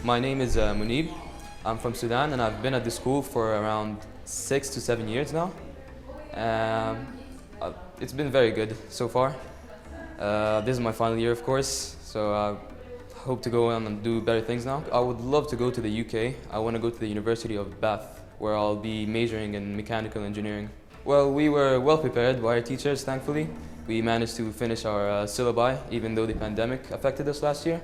My name is Munib. I'm from Sudan and I've been at the school for around 6 to 7 years now. It's been very good so far. This is my final year, of course, so I hope to go on and do better things now. I would love to go to the UK. I want to go to the University of Bath, where I'll be majoring in mechanical engineering. Well, we were well prepared by our teachers, thankfully. We managed to finish our syllabi, even though the pandemic affected us last year.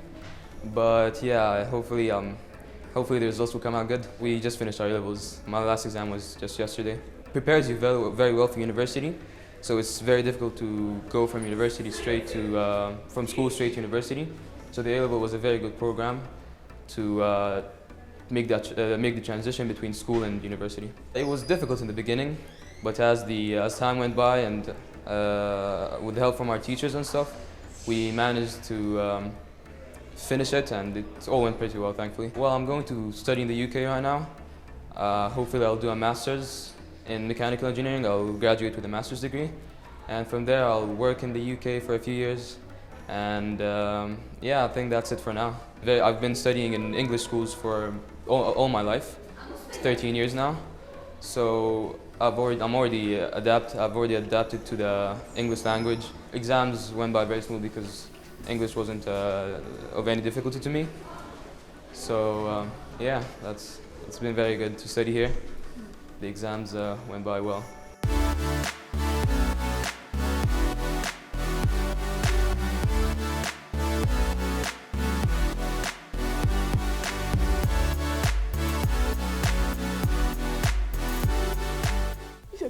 But yeah, hopefully the results will come out good. We just finished our A-levels. My last exam was just yesterday. Prepares you very well for university. So it's very difficult to go from university straight to, from school straight to university. So the A-level was a very good program to make the transition between school and university. It was difficult in the beginning, but as time went by and with the help from our teachers and stuff, we managed to finish it, and it all went pretty well, thankfully. Well, I'm going to study in the UK right now. Hopefully I'll do a master's in mechanical engineering. I'll graduate with a master's degree, and from there I'll work in the UK for a few years. And yeah, I think that's it for now. I've been studying in English schools for all my life. It's 13 years now. So I've already adapted to the English language. Exams went by very smoothly because English wasn't of any difficulty to me. So yeah, it's been very good to study here. The exams went by well.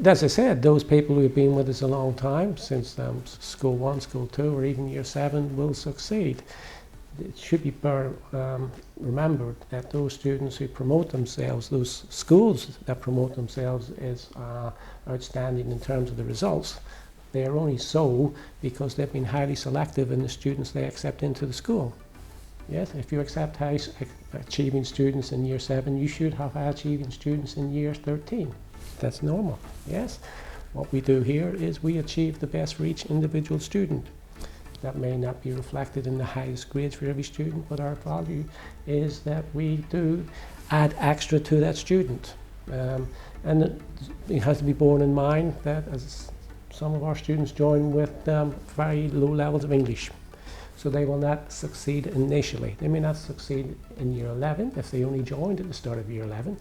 As I said, those people who have been with us a long time, since School 1, School 2, or even Year 7, will succeed. It should be remembered that those students who promote themselves, those schools that promote themselves as outstanding in terms of the results, they are only so because they've been highly selective in the students they accept into the school. Yes, if you accept high achieving students in Year 7, you should have high achieving students in Year 13. That's normal, yes. What we do here is we achieve the best for each individual student. That may not be reflected in the highest grades for every student, but our value is that we do add extra to that student. And it has to be borne in mind that as some of our students join with very low levels of English. So they will not succeed initially. They may not succeed in Year 11 if they only joined at the start of Year 11.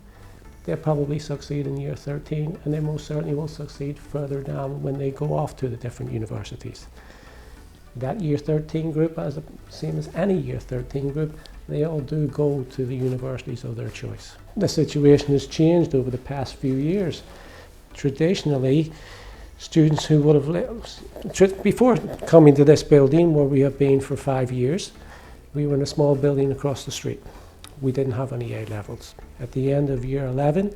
They'll probably succeed in Year 13, and they most certainly will succeed further down when they go off to the different universities. That Year 13 group, as the same as any Year 13 group, they all do go to the universities of their choice. The situation has changed over the past few years. Traditionally, students who would have before coming to this building where we have been for 5 years, we were in a small building across the street. We didn't have any A-levels. At the end of Year 11,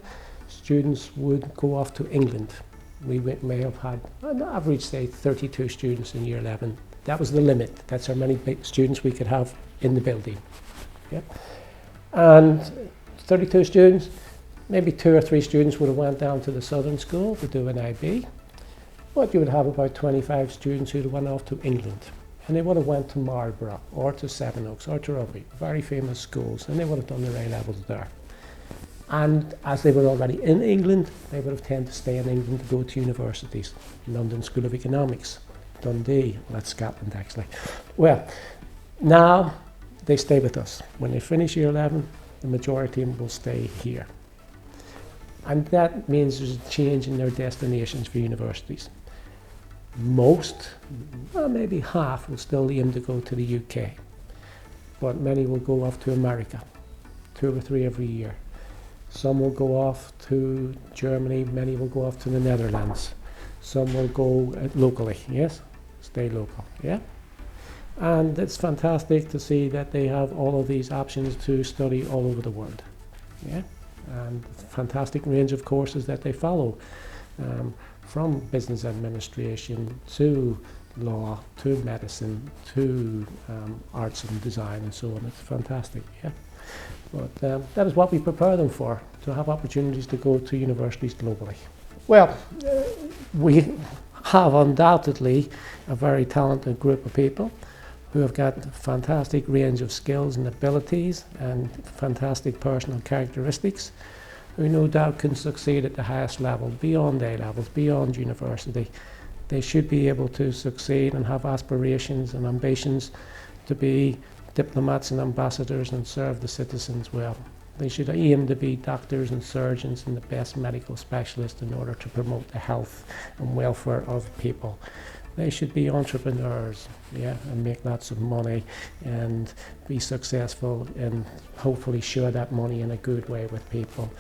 students would go off to England. We may have had an average, say, 32 students in Year 11. That was the limit. That's how many students we could have in the building. Yeah. And 32 students, maybe 2 or 3 students would have went down to the southern school to do an IB. But you would have about 25 students who would have went off to England. And they would have went to Marlborough or to Sevenoaks or to Rugby, very famous schools, and they would have done their A-levels there. And as they were already in England, they would have tended to stay in England to go to universities. London School of Economics, Dundee, well, that's Scotland actually. Well, now they stay with us. When they finish Year 11, the majority of them will stay here. And that means there's a change in their destinations for universities. Most, well, maybe half, will still aim to go to the UK, but many will go off to America, 2 or 3 every year. Some will go off to Germany, many will go off to the Netherlands. Some will go locally, yes, stay local, yeah. And it's fantastic to see that they have all of these options to study all over the world, yeah. And fantastic range of courses that they follow. From business administration to law, to medicine, to arts and design and so on. It's fantastic, yeah. But that is what we prepare them for, to have opportunities to go to universities globally. Well, we have undoubtedly a very talented group of people who have got a fantastic range of skills and abilities and fantastic personal characteristics, who no doubt can succeed at the highest level, beyond A levels, beyond university. They should be able to succeed and have aspirations and ambitions to be diplomats and ambassadors and serve the citizens well. They should aim to be doctors and surgeons and the best medical specialists in order to promote the health and welfare of people. They should be entrepreneurs, and make lots of money and be successful and hopefully share that money in a good way with people.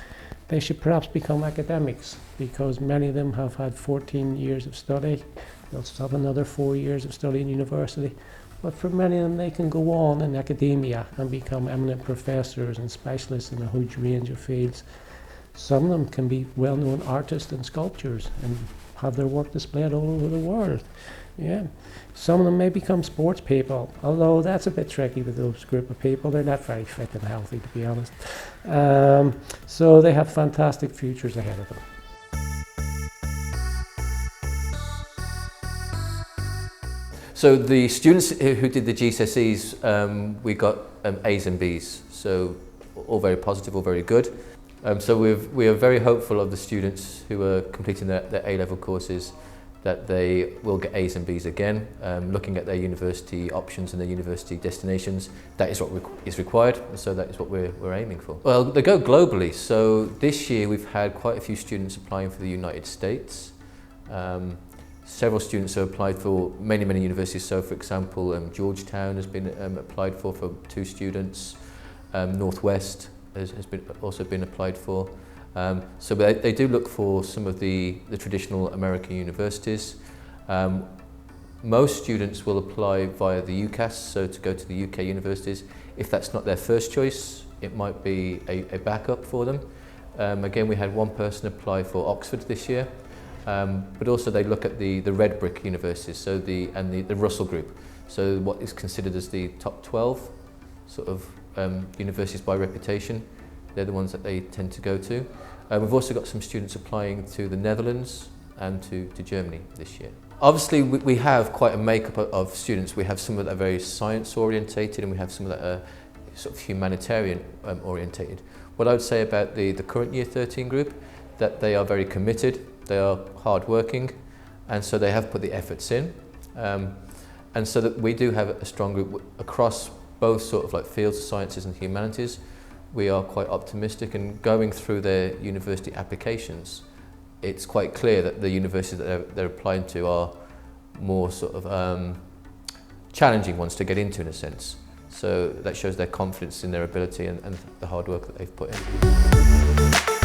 They should perhaps become academics, because many of them have had 14 years of study. They'll have another 4 years of study in university. But for many of them, they can go on in academia and become eminent professors and specialists in a huge range of fields. Some of them can be well-known artists and sculptors and have their work displayed all over the world. Some of them may become sports people, although that's a bit tricky with those group of people. They're not very fit and healthy, to be honest. So they have fantastic futures ahead of them. So the students who did the GCSEs, we got A's and B's, so all very positive, all very good. So we are very hopeful of the students who are completing their A-level courses that they will get A's and B's again. Looking at their university options and their university destinations, that is what is required, so that is what we're aiming for. Well, they go globally, so this year we've had quite a few students applying for the United States. Several students have applied for many universities. So, for example, Georgetown has been applied for 2 students. Northwest has also been applied for. So they do look for some of the traditional American universities. Most students will apply via the UCAS, so to go to the UK universities. If that's not their first choice, it might be a backup for them. Again, we had one person apply for Oxford this year. But also they look at the red brick universities, so the Russell group, so what is considered as the top 12 sort of universities by reputation. They're the ones that they tend to go to. We've also got some students applying to the Netherlands and to Germany this year. Obviously we have quite a makeup of students. We have some that are very science orientated and we have some that are sort of humanitarian orientated. What I would say about the current Year 13 group, that they are very committed. They are hard-working, and so they have put the efforts in. And so that we do have a strong group across both sort of like fields of sciences and humanities. We are quite optimistic, and going through their university applications, it's quite clear that the universities that they're applying to are more sort of challenging ones to get into, in a sense. So that shows their confidence in their ability and the hard work that they've put in.